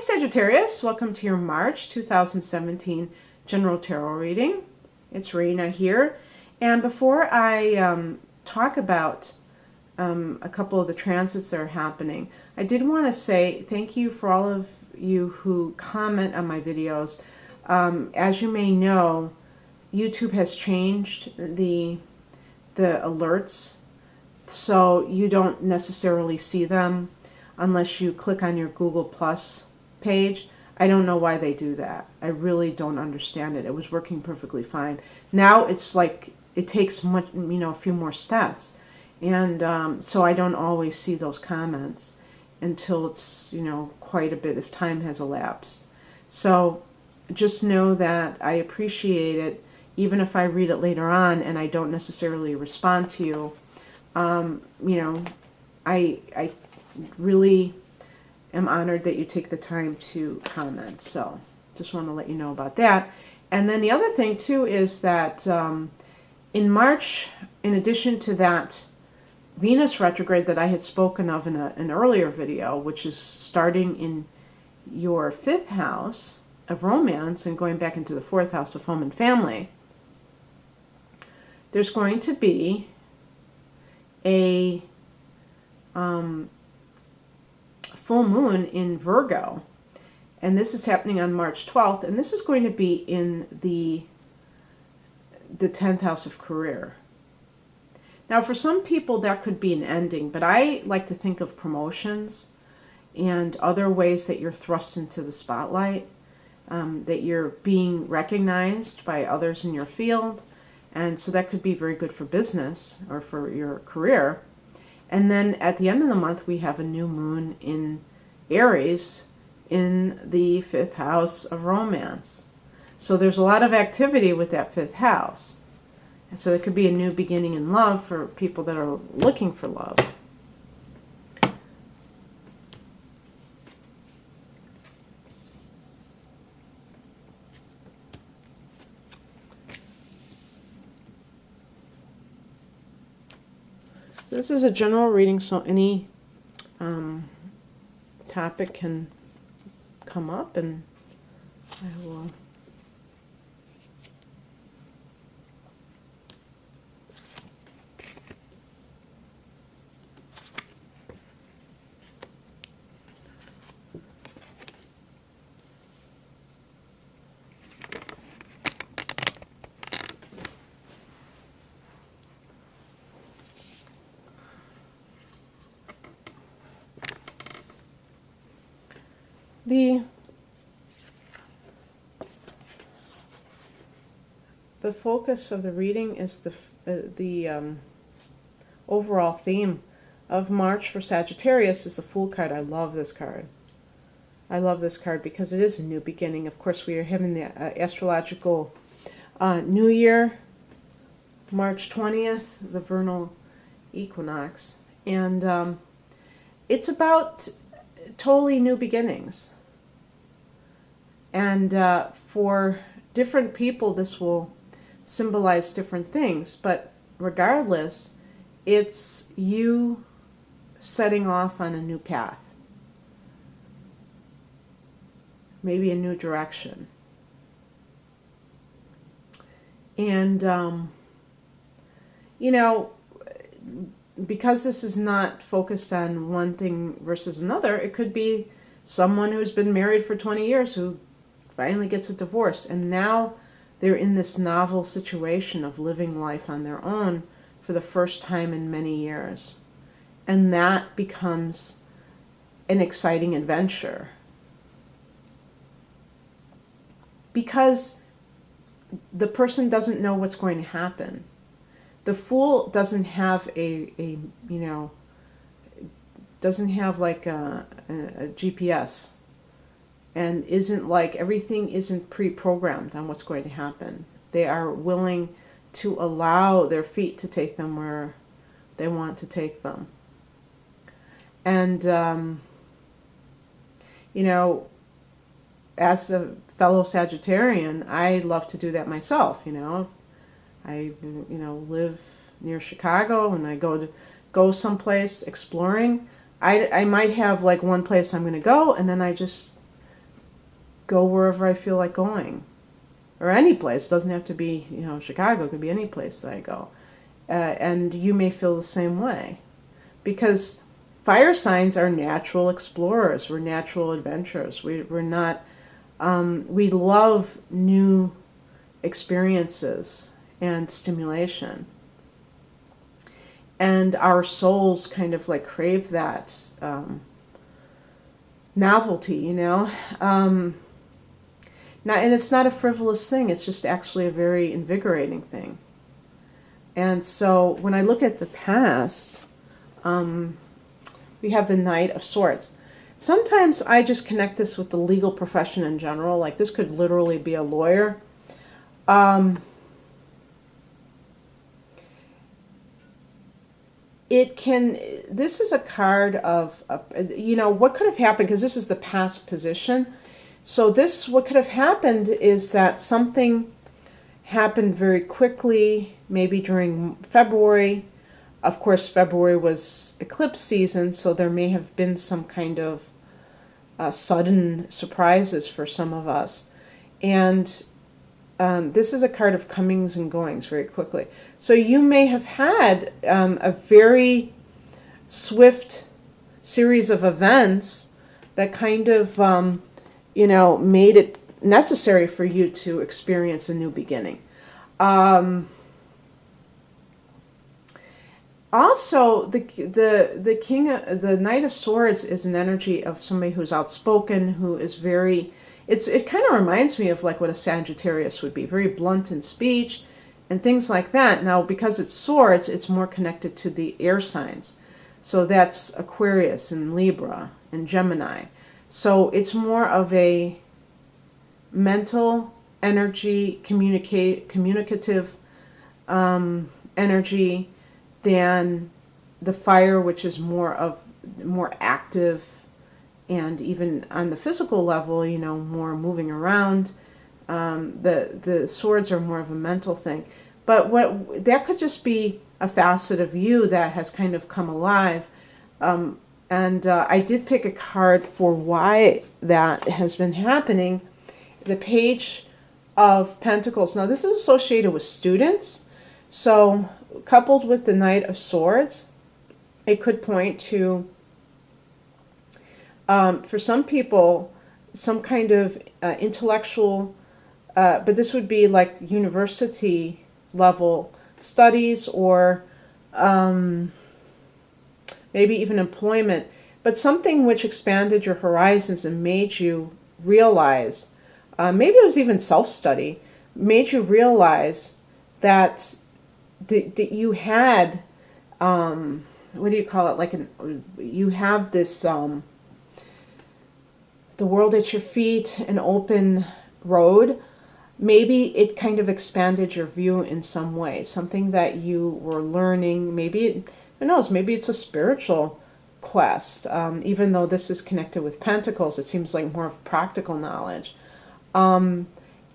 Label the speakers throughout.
Speaker 1: Hi Sagittarius, welcome to your March 2017 General Tarot reading. It's Rena here. And before I talk about a couple of the transits that are happening, I did want to say thank you for all of you who comment on my videos. As you may know, YouTube has changed the alerts, so you don't necessarily see them unless you click on your Google Plus page. I don't know why they do that. I really don't understand it. It was working perfectly fine. Now it's like it takes much, a few more steps, and so I don't always see those comments until it's quite a bit of time has elapsed. So just know that I appreciate it, even if I read it later on and I don't necessarily respond to you. I really am honored that you take the time to comment. So just want to let you know about that. And then the other thing too is that in March, in addition to that Venus retrograde that I had spoken of in an earlier video, which is starting in your 5th house of romance and going back into the 4th house of home and family, there's going to be a full moon in Virgo, and this is happening on March 12th, and this is going to be in the 10th house of career. Now for some people that could be an ending, but I like to think of promotions and other ways that you're thrust into the spotlight, that you're being recognized by others in your field, and so that could be very good for business or for your career. And then at the end of the month, we have a new moon in Aries in the 5th house of romance. So there's a lot of activity with that 5th house. And so it could be a new beginning in love for people that are looking for love. This is a general reading, so any topic can come up, and I will The focus of the reading is the overall theme of March for Sagittarius is the Fool card. I love this card. I love this card because it is a new beginning. Of course, we are having the astrological New Year, March 20th, the vernal equinox, and it's about totally new beginnings. And for different people, this will symbolize different things, but regardless, it's you setting off on a new path, maybe a new direction. And because this is not focused on one thing versus another, it could be someone who's been married for 20 years who finally gets a divorce, and now they're in this novel situation of living life on their own for the first time in many years. And that becomes an exciting adventure. Because the person doesn't know what's going to happen. The Fool doesn't have doesn't have like a GPS, and isn't like, everything isn't pre-programmed on what's going to happen. They are willing to allow their feet to take them where they want to take them. And, as a fellow Sagittarian, I love to do that myself, I, live near Chicago, and I go someplace exploring. I might have like one place I'm going to go, and then I just go wherever I feel like going. Or any place. It doesn't have to be, Chicago. It could be any place that I go. And you may feel the same way. Because fire signs are natural explorers. We're natural adventurers. We're not, we love new experiences and stimulation. And our souls kind of like crave that novelty, Now, and it's not a frivolous thing. It's just actually a very invigorating thing. And so when I look at the past, we have the Knight of Swords. Sometimes I just connect this with the legal profession in general. Like this could literally be a lawyer. This is a card of, what could have happened, because this is the past position. So what could have happened is that something happened very quickly, maybe during February. Of course, February was eclipse season, so there may have been some kind of sudden surprises for some of us. And this is a card of comings and goings very quickly. So you may have had a very swift series of events that kind of made it necessary for you to experience a new beginning. Also, the king, the Knight of Swords is an energy of somebody who's outspoken, who is very. It kind of reminds me of like what a Sagittarius would be, very blunt in speech and things like that. Now, because it's swords, it's more connected to the air signs. So that's Aquarius and Libra and Gemini. So it's more of a mental energy, communicative energy than the fire, which is more active, and even on the physical level, more moving around. The swords are more of a mental thing. But that could just be a facet of you that has kind of come alive. And I did pick a card for why that has been happening. The Page of Pentacles. Now, this is associated with students. So, coupled with the Knight of Swords, it could point to, for some people, some kind of intellectual, but this would be like university level studies, or maybe even employment, but something which expanded your horizons and made you realize, maybe it was even self-study, made you realize that you had, what do you call it, you have this, the world at your feet, an open road. Maybe it kind of expanded your view in some way, something that you were learning. Maybe who knows, maybe it's a spiritual quest. Even though this is connected with Pentacles, it seems like more of practical knowledge.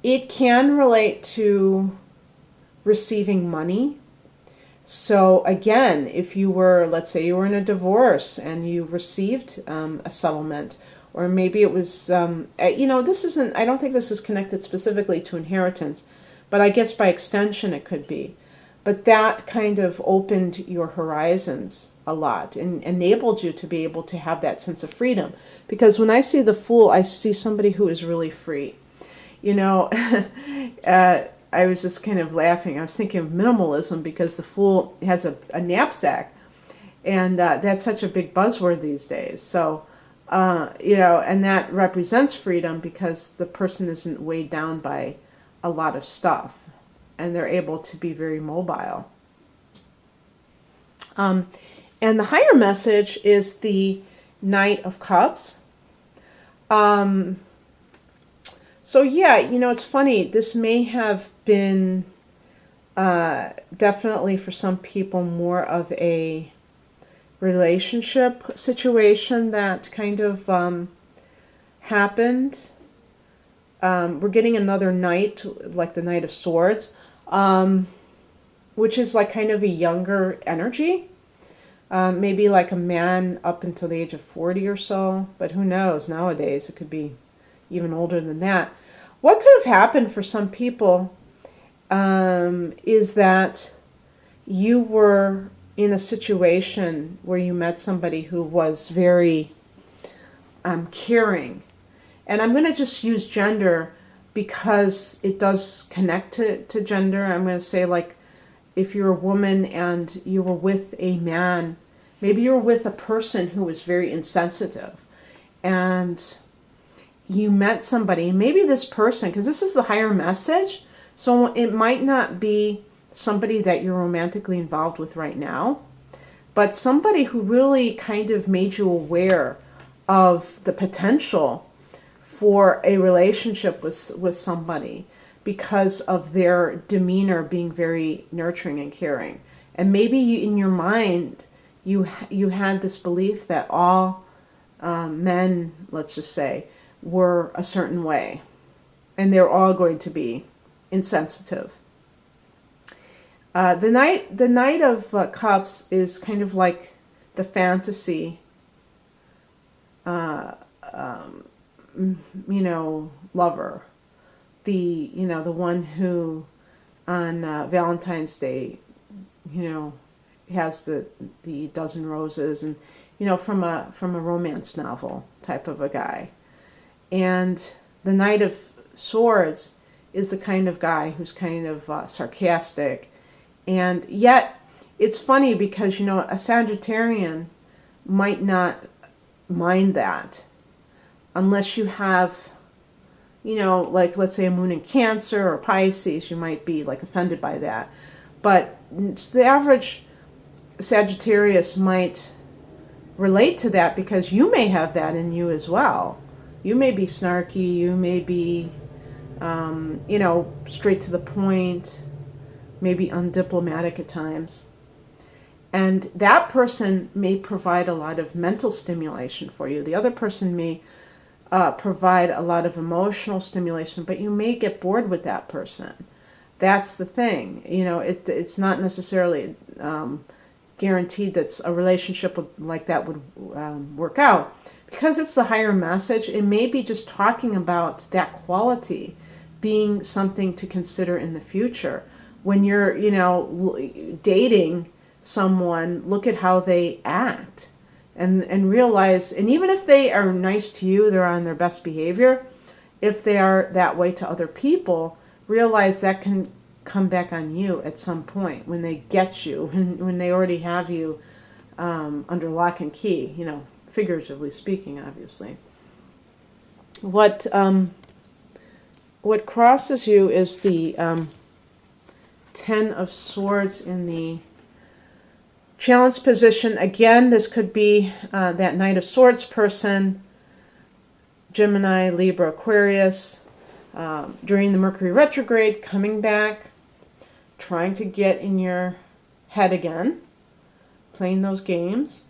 Speaker 1: It can relate to receiving money. So again, if you were, let's say you were in a divorce and you received a settlement, or maybe it was, this isn't, I don't think this is connected specifically to inheritance, but I guess by extension it could be. But that kind of opened your horizons a lot and enabled you to be able to have that sense of freedom. Because when I see the Fool, I see somebody who is really free. I was just kind of laughing. I was thinking of minimalism because the Fool has a knapsack. And that's such a big buzzword these days. So, and that represents freedom because the person isn't weighed down by a lot of stuff. And they're able to be very mobile. And the higher message is the Knight of Cups. So yeah, it's funny. This may have been definitely for some people more of a relationship situation that kind of happened. We're getting another knight, like the Knight of Swords, which is like kind of a younger energy. Maybe like a man up until the age of 40 or so, but who knows? Nowadays it could be even older than that. What could have happened for some people is that you were in a situation where you met somebody who was very caring. And I'm going to just use gender because it does connect to gender. I'm going to say, like, if you're a woman and you were with a man, maybe you were with a person who was very insensitive, and you met somebody, maybe this person, because this is the higher message, so it might not be somebody that you're romantically involved with right now, but somebody who really kind of made you aware of the potential for a relationship with somebody because of their demeanor being very nurturing and caring. And maybe you, in your mind, you had this belief that all men, let's just say, were a certain way, and they're all going to be insensitive. The Knight of Cups is kind of like the fantasy, lover, the one who on Valentine's Day, has the dozen roses, and from a romance novel type of a guy. And the Knight of Swords is the kind of guy who's kind of sarcastic. And yet, it's funny because, a Sagittarian might not mind that unless you have, like, let's say a moon in Cancer or Pisces, you might be, like, offended by that. But the average Sagittarius might relate to that because you may have that in you as well. You may be snarky, you may be, straight to the point, maybe undiplomatic at times. And that person may provide a lot of mental stimulation for you. The other person may provide a lot of emotional stimulation, but you may get bored with that person. That's the thing. It's not necessarily guaranteed that a relationship like that would work out. Because it's the higher message, it may be just talking about that quality being something to consider in the future. When you're, dating someone, look at how they act and realize, and even if they are nice to you, they're on their best behavior, if they are that way to other people, realize that can come back on you at some point when they get you, when they already have you under lock and key, figuratively speaking, obviously. What crosses you is the Ten of Swords in the challenge position. Again, this could be that Knight of Swords person, Gemini, Libra, Aquarius, during the Mercury retrograde, coming back, trying to get in your head again, playing those games.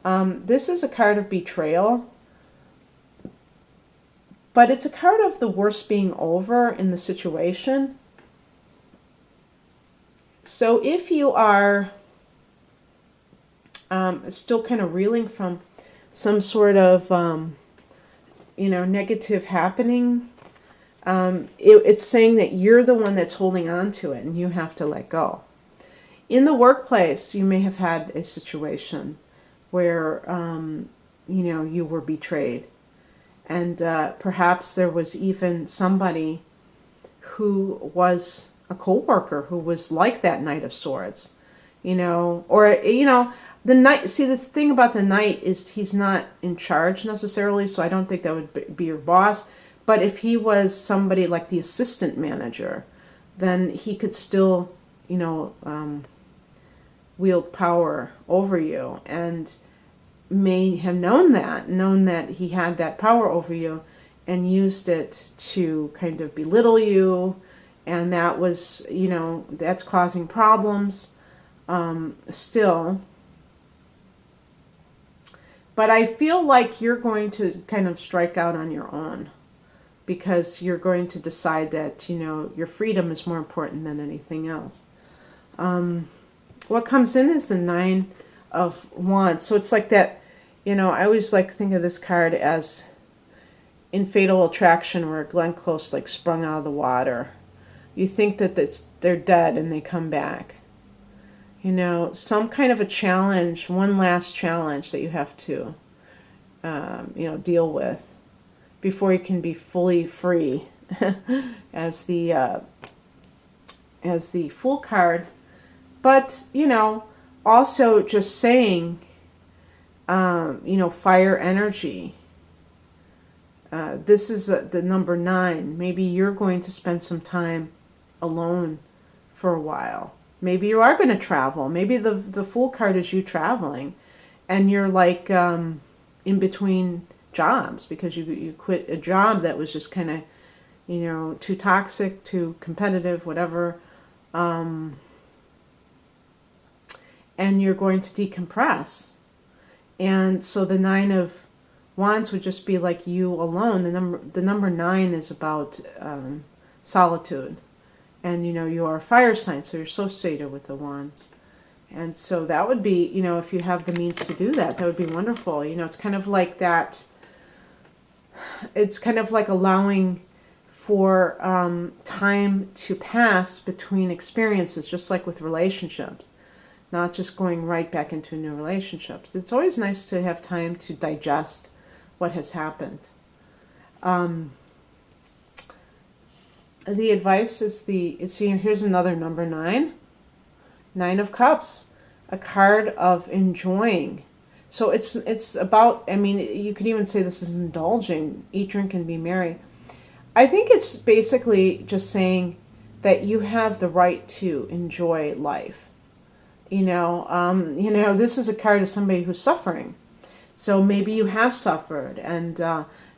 Speaker 1: This is a card of betrayal, but it's a card of the worst being over in the situation. So if you are still kind of reeling from some sort of, negative happening, it's saying that you're the one that's holding on to it and you have to let go. In the workplace, you may have had a situation where, you were betrayed. And perhaps there was even somebody who was a co-worker who was like that Knight of Swords, the Knight. See, the thing about the Knight is he's not in charge necessarily, so I don't think that would be your boss. But if he was somebody like the assistant manager, then he could still, wield power over you, and may have known that he had that power over you and used it to kind of belittle you, and that was, that's causing problems still. But I feel like you're going to kind of strike out on your own, because you're going to decide that, your freedom is more important than anything else. What comes in is the Nine of Wands. So it's like that, I always think of this card as in Fatal Attraction where Glenn Close like sprung out of the water. You think that they're dead and they come back. You know, some kind of a challenge, one last challenge that you have to, deal with before you can be fully free. as the Fool card. But, also just saying, fire energy. This is the number 9. Maybe you're going to spend some time alone for a while. Maybe you are going to travel. Maybe the Fool card is you traveling, and you're like in between jobs because you quit a job that was just kind of, too toxic, too competitive, whatever. And you're going to decompress. And so the 9 of Wands would just be like you alone. The number 9 is about solitude. And, you're a fire sign, so you're associated with the Wands. And so that would be, if you have the means to do that, that would be wonderful. It's kind of like that. It's kind of like allowing for time to pass between experiences, just like with relationships. Not just going right back into new relationships. It's always nice to have time to digest what has happened. The advice is here's another number 9. 9 of Cups, a card of enjoying. So it's about, you could even say this is indulging. Eat, drink, and be merry. I think it's basically just saying that you have the right to enjoy life. This is a card of somebody who's suffering. So maybe you have suffered, and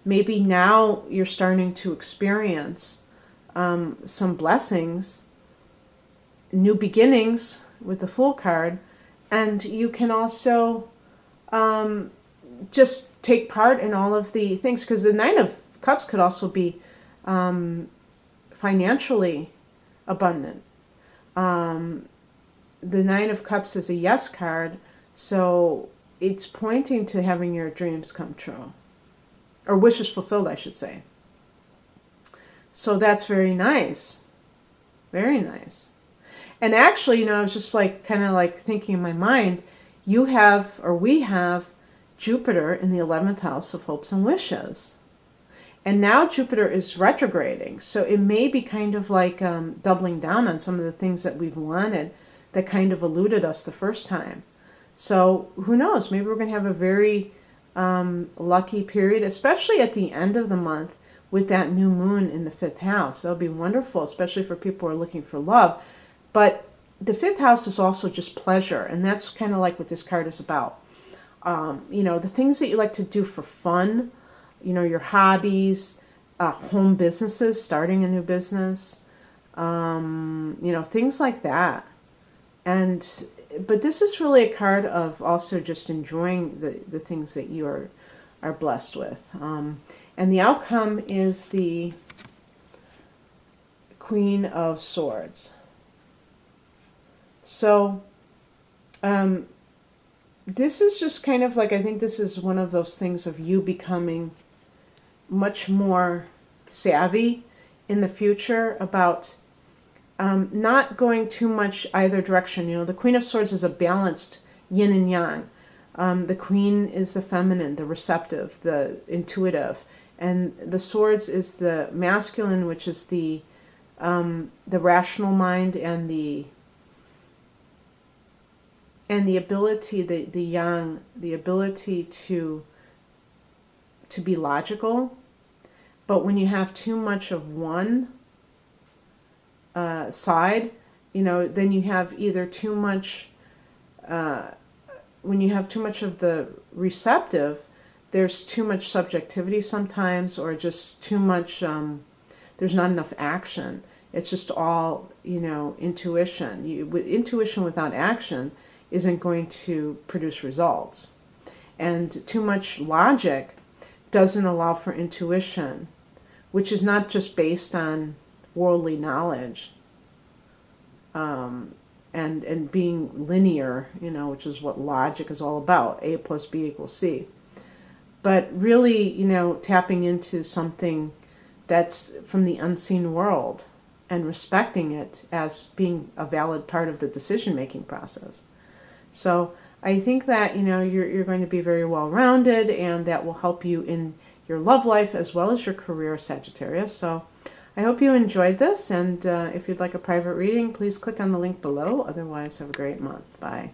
Speaker 1: maybe now you're starting to experience some blessings, new beginnings with the Fool card, and you can also just take part in all of the things, because the 9 of Cups could also be financially abundant. The 9 of Cups is a yes card, so it's pointing to having your dreams come true. Or wishes fulfilled, I should say. So that's very nice. Very nice. And actually, I was just kind of thinking in my mind, we have Jupiter in the 11th house of hopes and wishes. And now Jupiter is retrograding, so it may be kind of like doubling down on some of the things that we've wanted that kind of eluded us the first time. So who knows? Maybe we're going to have a very lucky period, especially at the end of the month with that new moon in the 5th house. That'll be wonderful, especially for people who are looking for love. But the 5th house is also just pleasure, and that's kind of like what this card is about. The things that you like to do for fun, your hobbies, home businesses, starting a new business, things like that. But this is really a card of also just enjoying the things that you are blessed with. And the outcome is the Queen of Swords. So this is just kind of I think this is one of those things of you becoming much more savvy in the future about not going too much either direction. The Queen of Swords is a balanced yin and yang. The Queen is the feminine, the receptive, the intuitive. And the Swords is the masculine, which is the rational mind and the ability, the yang, the ability to be logical. But when you have too much of one side, then you have either too much, when you have too much of the receptive, there's too much subjectivity sometimes, or just too much, there's not enough action. It's just all, intuition. Intuition without action isn't going to produce results. And too much logic doesn't allow for intuition, which is not just based on worldly knowledge and being linear, which is what logic is all about. A plus B equals C. but really, tapping into something that's from the unseen world and respecting it as being a valid part of the decision-making process. So I think that, you're going to be very well-rounded, and that will help you in your love life as well as your career, Sagittarius. So I hope you enjoyed this, and if you'd like a private reading, please click on the link below. Otherwise, have a great month. Bye.